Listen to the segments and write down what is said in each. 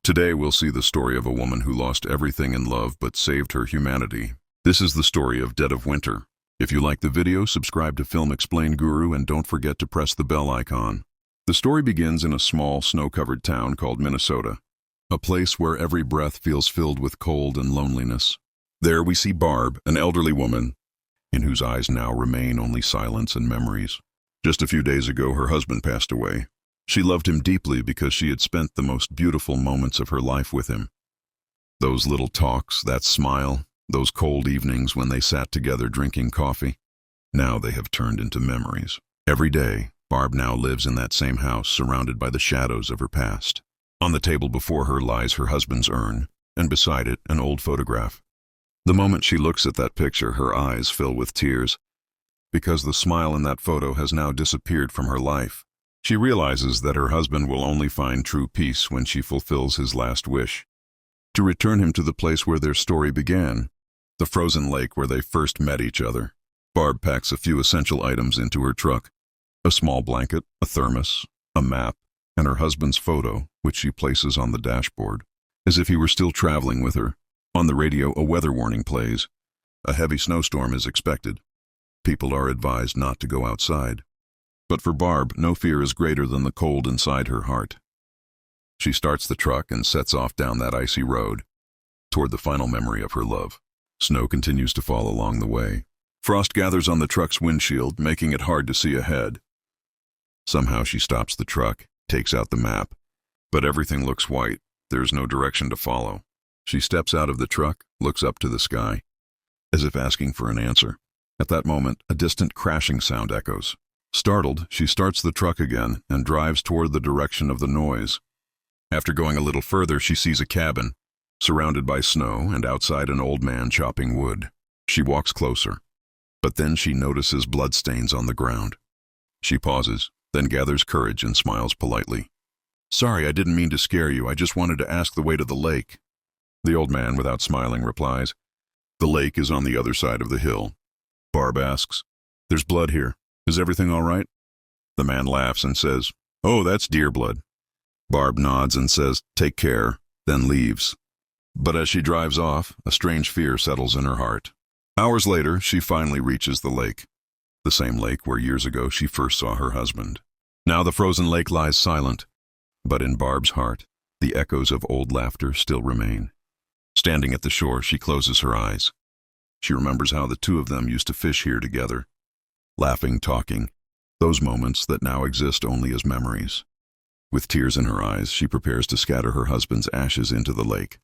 Today we'll see the story of a woman who lost everything in love but saved her humanity. This is the story of Dead of Winter. If you like the video, subscribe to Film Explain Guru and don't forget to press the bell icon. The story begins in a small, snow-covered town called Minnesota, a place where every breath feels filled with cold and loneliness. There we see Barb, an elderly woman, in whose eyes now remain only silence and memories. Just a few days ago, her husband passed away. She loved him deeply because she had spent the most beautiful moments of her life with him. Those little talks, that smile, those cold evenings when they sat together drinking coffee. Now they have turned into memories. Every day, Barb now lives in that same house, surrounded by the shadows of her past. On the table before her lies her husband's urn, and beside it, an old photograph. The moment she looks at that picture, her eyes fill with tears, because the smile in that photo has now disappeared from her life. She realizes that her husband will only find true peace when she fulfills his last wish, to return him to the place where their story began, the frozen lake where they first met each other. Barb packs a few essential items into her truck: a small blanket, a thermos, a map, and her husband's photo, which she places on the dashboard, as if he were still traveling with her. On the radio, a weather warning plays. A heavy snowstorm is expected. People are advised not to go outside. But for Barb, no fear is greater than the cold inside her heart. She starts the truck and sets off down that icy road, toward the final memory of her love. Snow continues to fall along the way. Frost gathers on the truck's windshield, making it hard to see ahead. Somehow she stops the truck, takes out the map, but everything looks white. There's no direction to follow. She steps out of the truck, looks up to the sky, as if asking for an answer. At that moment, a distant crashing sound echoes. Startled, she starts the truck again and drives toward the direction of the noise. After going a little further, she sees a cabin, surrounded by snow, and outside an old man chopping wood. She walks closer, but then she notices bloodstains on the ground. She pauses, then gathers courage and smiles politely. "Sorry, I didn't mean to scare you. I just wanted to ask the way to the lake." The old man, without smiling, replies, "The lake is on the other side of the hill." Barb asks, "There's blood here. Is everything all right?" The man laughs and says, "Oh, that's deer blood." Barb nods and says, "Take care," then leaves. But as she drives off, a strange fear settles in her heart. Hours later, she finally reaches the lake. The same lake where years ago she first saw her husband. Now the frozen lake lies silent, but in Barb's heart, the echoes of old laughter still remain. Standing at the shore, she closes her eyes. She remembers how the two of them used to fish here together, laughing, talking, those moments that now exist only as memories. With tears in her eyes, she prepares to scatter her husband's ashes into the lake.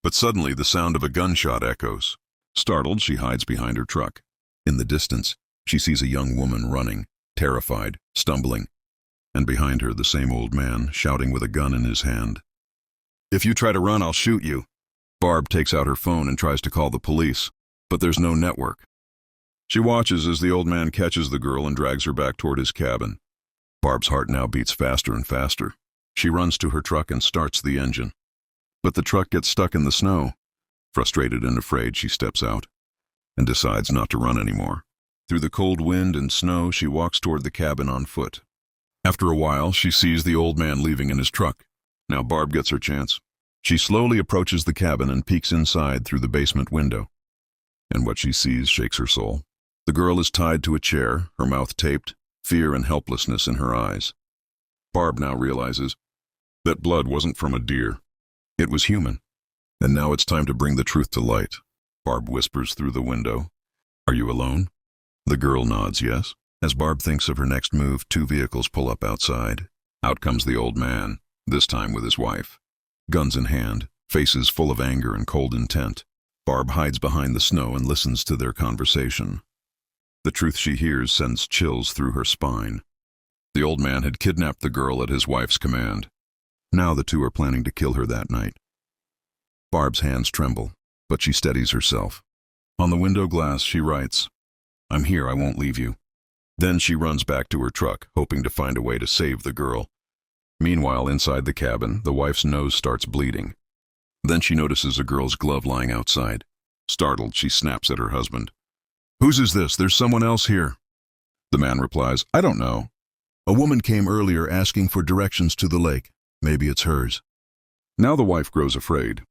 But suddenly the sound of a gunshot echoes. Startled, she hides behind her truck. In the distance, she sees a young woman running, terrified, stumbling, and behind her the same old man, shouting with a gun in his hand. "If you try to run, I'll shoot you." Barb takes out her phone and tries to call the police, but there's no network. She watches as the old man catches the girl and drags her back toward his cabin. Barb's heart now beats faster and faster. She runs to her truck and starts the engine. But the truck gets stuck in the snow. Frustrated and afraid, she steps out and decides not to run anymore. Through the cold wind and snow, she walks toward the cabin on foot. After a while, she sees the old man leaving in his truck. Now Barb gets her chance. She slowly approaches the cabin and peeks inside through the basement window. And what she sees shakes her soul. The girl is tied to a chair, her mouth taped, fear and helplessness in her eyes. Barb now realizes that blood wasn't from a deer. It was human. And now it's time to bring the truth to light. Barb whispers through the window, "Are you alone?" The girl nods yes. As Barb thinks of her next move, two vehicles pull up outside. Out comes the old man, this time with his wife. Guns in hand, faces full of anger and cold intent. Barb hides behind the snow and listens to their conversation. The truth she hears sends chills through her spine. The old man had kidnapped the girl at his wife's command. Now the two are planning to kill her that night. Barb's hands tremble, but she steadies herself. On the window glass, she writes, "I'm here, I won't leave you." Then she runs back to her truck, hoping to find a way to save the girl. Meanwhile, inside the cabin, the wife's nose starts bleeding. Then she notices a girl's glove lying outside. Startled, she snaps at her husband. "Whose is this? There's someone else here." The man replies, "I don't know. A woman came earlier asking for directions to the lake. Maybe it's hers." Now the wife grows afraid.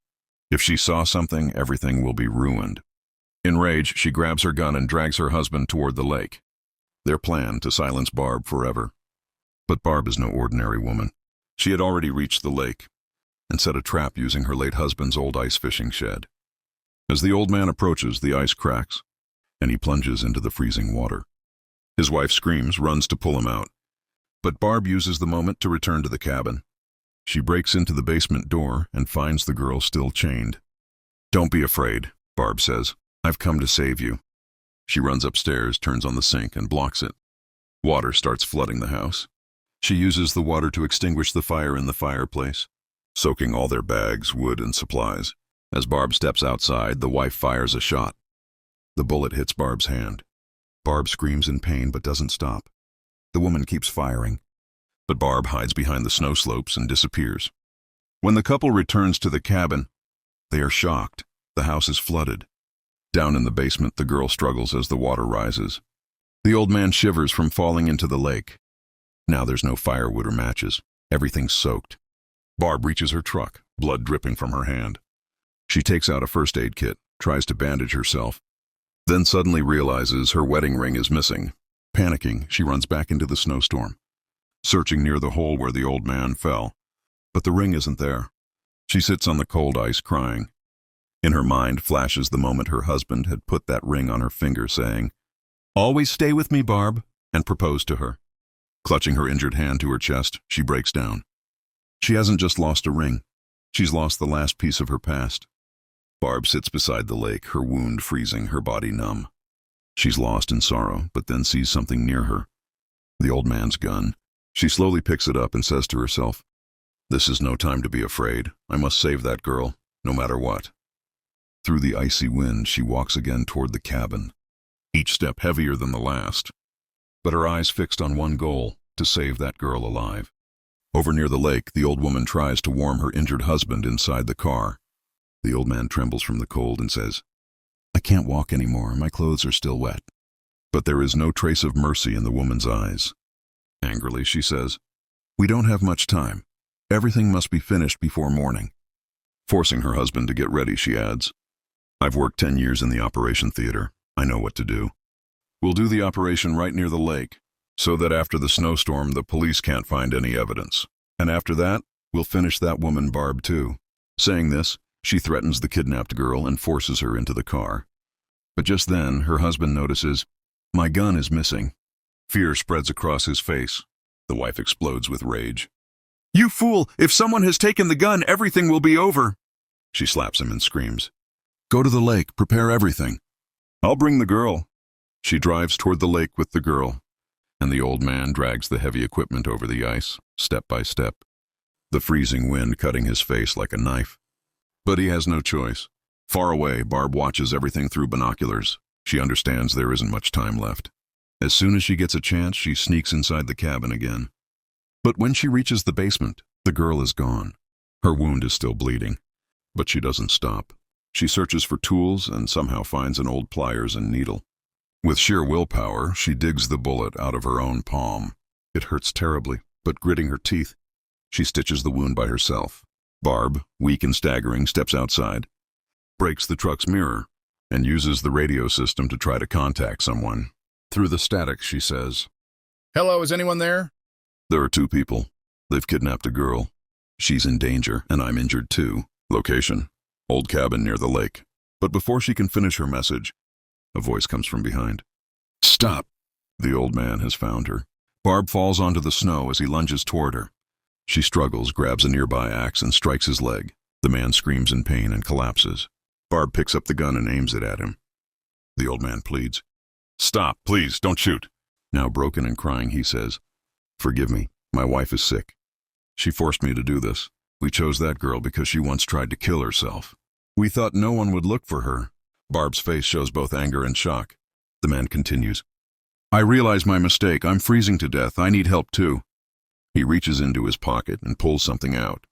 If she saw something, everything will be ruined. In rage, she grabs her gun and drags her husband toward the lake. Their plan to silence Barb forever. But Barb is no ordinary woman. She had already reached the lake and set a trap using her late husband's old ice fishing shed. As the old man approaches, the ice cracks, and he plunges into the freezing water. His wife screams, runs to pull him out. But Barb uses the moment to return to the cabin. She breaks into the basement door and finds the girl still chained. "Don't be afraid," Barb says. "I've come to save you." She runs upstairs, turns on the sink, and blocks it. Water starts flooding the house. She uses the water to extinguish the fire in the fireplace, soaking all their bags, wood, and supplies. As Barb steps outside, the wife fires a shot. The bullet hits Barb's hand. Barb screams in pain but doesn't stop. The woman keeps firing, but Barb hides behind the snow slopes and disappears. When the couple returns to the cabin, they are shocked. The house is flooded. Down in the basement, the girl struggles as the water rises. The old man shivers from falling into the lake. Now there's no firewood or matches. Everything's soaked. Barb reaches her truck, blood dripping from her hand. She takes out a first aid kit, tries to bandage herself, then suddenly realizes her wedding ring is missing. Panicking, she runs back into the snowstorm, searching near the hole where the old man fell. But the ring isn't there. She sits on the cold ice crying. In her mind flashes the moment her husband had put that ring on her finger, saying, "Always stay with me, Barb," and proposed to her. Clutching her injured hand to her chest, she breaks down. She hasn't just lost a ring. She's lost the last piece of her past. Barb sits beside the lake, her wound freezing, her body numb. She's lost in sorrow, but then sees something near her. The old man's gun. She slowly picks it up and says to herself, "This is no time to be afraid. I must save that girl, no matter what." Through the icy wind, she walks again toward the cabin, each step heavier than the last, but her eyes fixed on one goal, to save that girl alive. Over near the lake, the old woman tries to warm her injured husband inside the car. The old man trembles from the cold and says, "I can't walk anymore. My clothes are still wet." But there is no trace of mercy in the woman's eyes. Angrily, she says, "We don't have much time. Everything must be finished before morning." Forcing her husband to get ready, she adds, "I've worked 10 years in the operation theater. I know what to do. We'll do the operation right near the lake, so that after the snowstorm the police can't find any evidence. And after that, we'll finish that woman Barb too." Saying this, she threatens the kidnapped girl and forces her into the car. But just then, her husband notices, "My gun is missing." Fear spreads across his face. The wife explodes with rage. "You fool! If someone has taken the gun, everything will be over." She slaps him and screams, "Go to the lake, prepare everything. I'll bring the girl." She drives toward the lake with the girl, and the old man drags the heavy equipment over the ice, step by step, the freezing wind cutting his face like a knife. But he has no choice. Far away, Barb watches everything through binoculars. She understands there isn't much time left. As soon as she gets a chance, she sneaks inside the cabin again. But when she reaches the basement, the girl is gone. Her wound is still bleeding, but she doesn't stop. She searches for tools and somehow finds an old pliers and needle. With sheer willpower, she digs the bullet out of her own palm. It hurts terribly, but gritting her teeth, she stitches the wound by herself. Barb, weak and staggering, steps outside, breaks the truck's mirror, and uses the radio system to try to contact someone. Through the static, she says, "Hello, is anyone there?" There are 2 people. They've kidnapped a girl. She's in danger, and I'm injured too. Location: old cabin near the lake. But before she can finish her message, a voice comes from behind. "Stop!" The old man has found her. Barb falls onto the snow as he lunges toward her. She struggles, grabs a nearby axe, and strikes his leg. The man screams in pain and collapses. Barb picks up the gun and aims it at him. The old man pleads, "Stop, please, don't shoot." Now broken and crying, he says, "Forgive me, my wife is sick. She forced me to do this. We chose that girl because she once tried to kill herself. We thought no one would look for her." Barb's face shows both anger and shock. The man continues, "I realize my mistake. I'm freezing to death. I need help too." He reaches into his pocket and pulls something out.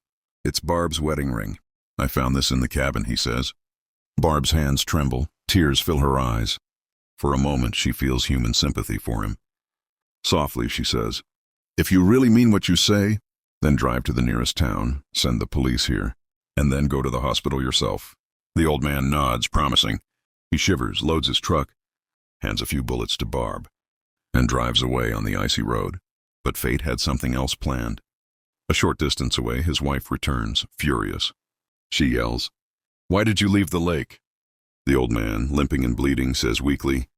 It's Barb's wedding ring. "I found this in the cabin," he says. Barb's hands tremble. Tears fill her eyes. For a moment, she feels human sympathy for him. Softly, she says, "If you really mean what you say, then drive to the nearest town. Send the police here. and then go to the hospital yourself. The old man nods, promising. He shivers, loads his truck, hands a few bullets to Barb, and drives away on the icy road. But fate had something else planned. A short distance away, his wife returns, furious. She yells, "Why did you leave the lake?" The old man, limping and bleeding, says weakly,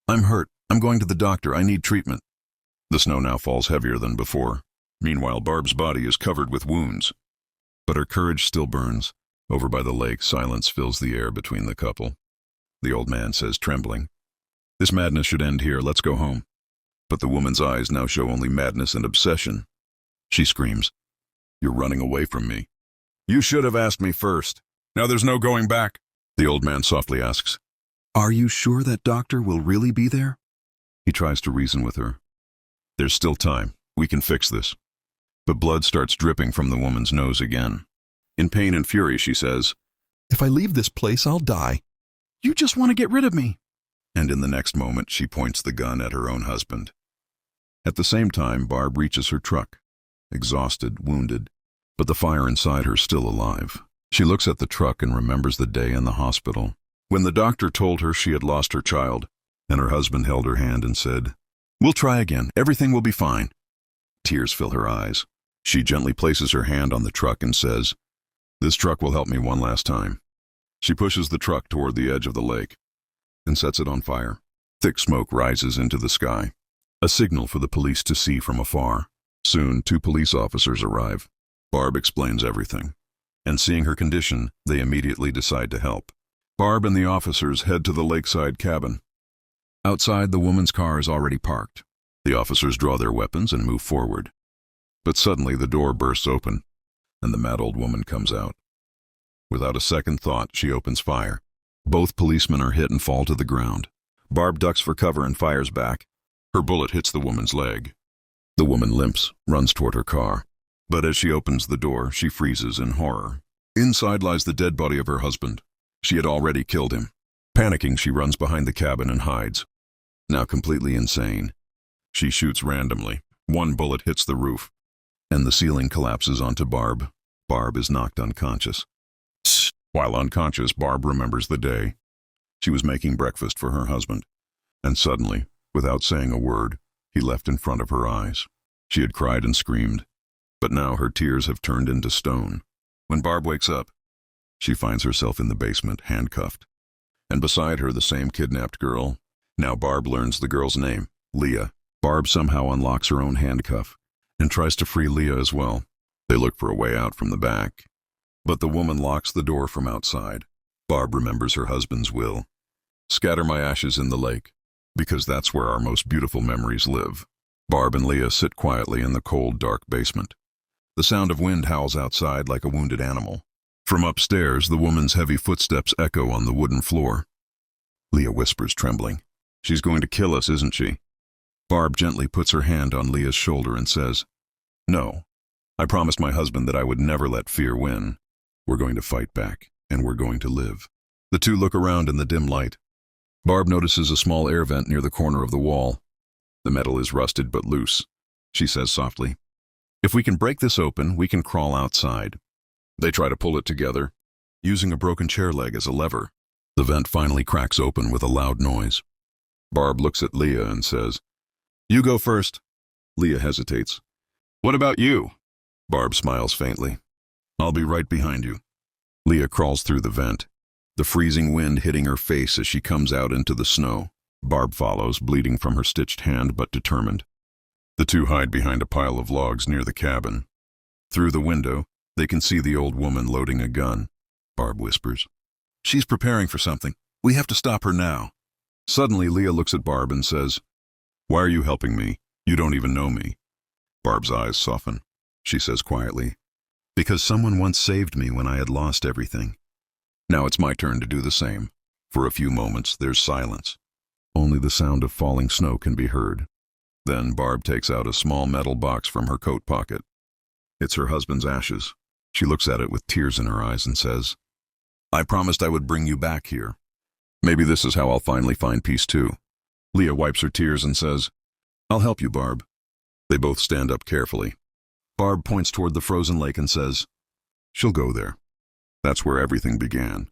"I'm hurt. I'm going to the doctor. I need treatment." The snow now falls heavier than before. Meanwhile, Barb's body is covered with wounds. But her courage still burns. Over by the lake, silence fills the air between the couple. The old man says, trembling, "This madness should end here. Let's go home." But the woman's eyes now show only madness and obsession. She screams, "You're running away from me. You should have asked me first. Now there's no going back." The old man softly asks, "Are you sure that doctor will really be there?" He tries to reason with her. "There's still time. We can fix this." But blood starts dripping from the woman's nose again. In pain and fury, she says, "If I leave this place, I'll die. You just want to get rid of me." And in the next moment, she points the gun at her own husband. At the same time, Barb reaches her truck, exhausted, wounded, but the fire inside her still alive. She looks at the truck and remembers the day in the hospital, when the doctor told her she had lost her child, and her husband held her hand and said, "We'll try again. Everything will be fine." Tears fill her eyes. She gently places her hand on the truck and says, "This truck will help me one last time." She pushes the truck toward the edge of the lake and sets it on fire. Thick smoke rises into the sky, a signal for the police to see from afar. Soon, 2 police officers arrive. Barb explains everything, and seeing her condition, they immediately decide to help. Barb and the officers head to the lakeside cabin. Outside, the woman's car is already parked. The officers draw their weapons and move forward. But suddenly the door bursts open, and the mad old woman comes out. Without a second thought, she opens fire. Both policemen are hit and fall to the ground. Barb ducks for cover and fires back. Her bullet hits the woman's leg. The woman limps, runs toward her car. But as she opens the door, she freezes in horror. Inside lies the dead body of her husband. She had already killed him. Panicking, she runs behind the cabin and hides. Now completely insane, she shoots randomly. One bullet hits the roof, and the ceiling collapses onto Barb. Barb is knocked unconscious. While unconscious, Barb remembers the day. She was making breakfast for her husband, and suddenly, without saying a word, he left in front of her eyes. She had cried and screamed, but now her tears have turned into stone. When Barb wakes up, she finds herself in the basement, handcuffed, and beside her the same kidnapped girl. Now Barb learns the girl's name, Leah. Barb somehow unlocks her own handcuff and tries to free Leah as well. They look for a way out from the back, but the woman locks the door from outside. Barb remembers her husband's will. "Scatter my ashes in the lake, because that's where our most beautiful memories live." Barb and Leah sit quietly in the cold, dark basement. The sound of wind howls outside like a wounded animal. From upstairs, the woman's heavy footsteps echo on the wooden floor. Leah whispers, trembling, "She's going to kill us, isn't she?" Barb gently puts her hand on Leah's shoulder and says, "No, I promised my husband that I would never let fear win. We're going to fight back, and we're going to live." The two look around in the dim light. Barb notices a small air vent near the corner of the wall. The metal is rusted but loose. She says softly, "If we can break this open, we can crawl outside." They try to pull it together, using a broken chair leg as a lever. The vent finally cracks open with a loud noise. Barb looks at Leah and says, "You go first." Leah hesitates. "What about you?" Barb smiles faintly. "I'll be right behind you." Leah crawls through the vent, the freezing wind hitting her face as she comes out into the snow. Barb follows, bleeding from her stitched hand but determined. The two hide behind a pile of logs near the cabin. Through the window, they can see the old woman loading a gun. Barb whispers, "She's preparing for something. We have to stop her now." Suddenly, Leah looks at Barb and says, "Why are you helping me? You don't even know me." Barb's eyes soften. She says quietly, "Because someone once saved me when I had lost everything. Now it's my turn to do the same." For a few moments, there's silence. Only the sound of falling snow can be heard. Then Barb takes out a small metal box from her coat pocket. It's her husband's ashes. She looks at it with tears in her eyes and says, "I promised I would bring you back here. Maybe this is how I'll finally find peace too." Leah wipes her tears and says, "I'll help you, Barb." They both stand up carefully. Barb points toward the frozen lake and says, "She'll go there. That's where everything began.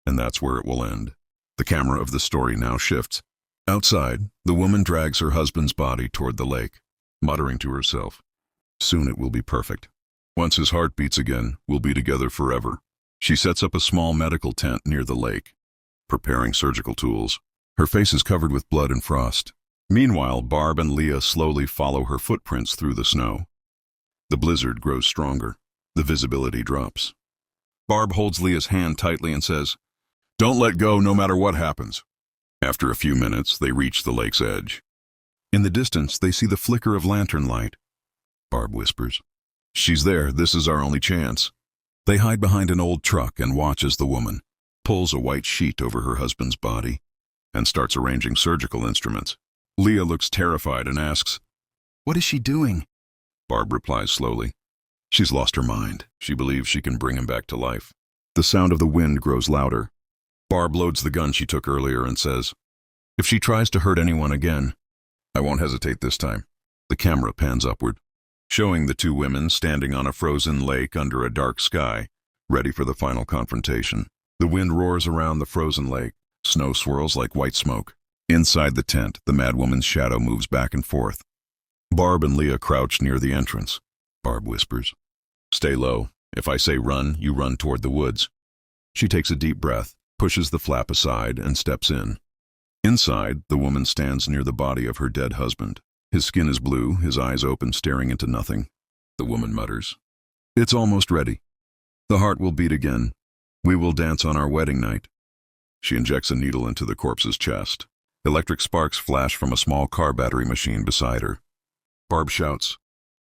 And that's where it will end. The camera of the story now shifts. Outside, the woman drags her husband's body toward the lake, muttering to herself, "Soon it will be perfect. Once his heart beats again, we'll be together forever." She sets up a small medical tent near the lake, preparing surgical tools. Her face is covered with blood and frost. Meanwhile, Barb and Leah slowly follow her footprints through the snow. The blizzard grows stronger. The visibility drops. Barb holds Leah's hand tightly and says, "Don't let go no matter what happens." After a few minutes, they reach the lake's edge. In the distance, they see the flicker of lantern light. Barb whispers, "She's there. This is our only chance." They hide behind an old truck and watch as the woman pulls a white sheet over her husband's body and starts arranging surgical instruments. Leah looks terrified and asks, "What is she doing?" Barb replies slowly, "She's lost her mind. She believes she can bring him back to life." The sound of the wind grows louder. Barb loads the gun she took earlier and says, "If she tries to hurt anyone again, I won't hesitate this time." The camera pans upward, showing the two women standing on a frozen lake under a dark sky, ready for the final confrontation. The wind roars around the frozen lake. Snow swirls like white smoke. Inside the tent, the madwoman's shadow moves back and forth. Barb and Leah crouch near the entrance. Barb whispers, "Stay low. If I say run, you run toward the woods." She takes a deep breath, pushes the flap aside, and steps in. Inside, the woman stands near the body of her dead husband. His skin is blue, his eyes open, staring into nothing. The woman mutters, "It's almost ready. The heart will beat again. We will dance on our wedding night." She injects a needle into the corpse's chest. Electric sparks flash from a small car battery machine beside her. Barb shouts,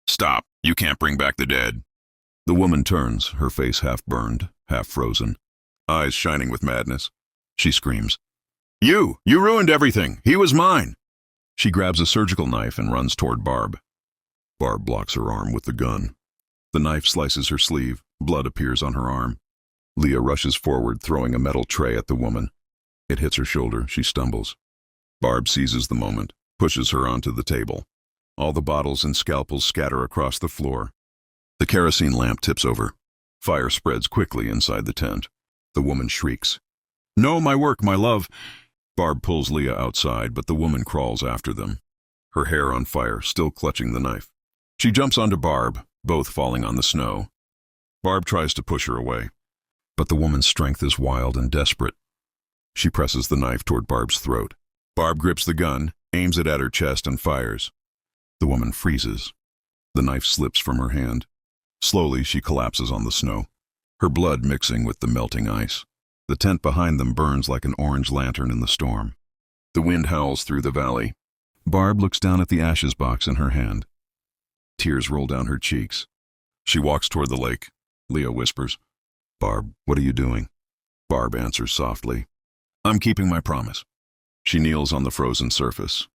"Stop! You can't bring back the dead." The woman turns, her face half burned, half frozen, eyes shining with madness. She screams, You ruined everything! He was mine!" She grabs a surgical knife and runs toward Barb. Barb blocks her arm with the gun. The knife slices her sleeve. Blood appears on her arm. Leah rushes forward, throwing a metal tray at the woman. It hits her shoulder. She stumbles. Barb seizes the moment, pushes her onto the table. All the bottles and scalpels scatter across the floor. The kerosene lamp tips over. Fire spreads quickly inside the tent. The woman shrieks, "No, my work, my love!" Barb pulls Leah outside, but the woman crawls after them, her hair on fire, still clutching the knife. She jumps onto Barb, both falling on the snow. Barb tries to push her away, but the woman's strength is wild and desperate. She presses the knife toward Barb's throat. Barb grips the gun, aims it at her chest, and fires. The woman freezes. The knife slips from her hand. Slowly, she collapses on the snow, her blood mixing with the melting ice. The tent behind them burns like an orange lantern in the storm. The wind howls through the valley. Barb looks down at the ashes box in her hand. Tears roll down her cheeks. She walks toward the lake. Leah whispers, "Barb, what are you doing?" Barb answers softly, "I'm keeping my promise." She kneels on the frozen surface,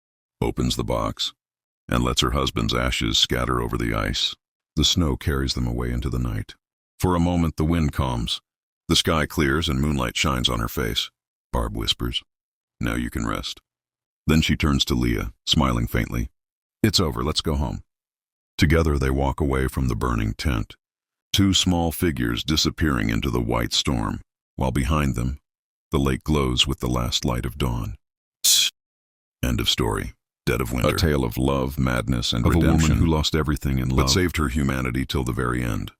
opens the box, and lets her husband's ashes scatter over the ice. The snow carries them away into the night. For a moment, the wind calms. The sky clears and moonlight shines on her face. Barb whispers, "Now you can rest." Then she turns to Leah, smiling faintly. "It's over, let's go home." Together they walk away from the burning tent, two small figures disappearing into the white storm, while behind them, the lake glows with the last light of dawn. End of story. Dead of Winter. A tale of love, madness, and redemption. Of a woman who lost everything in love, but saved her humanity till the very end.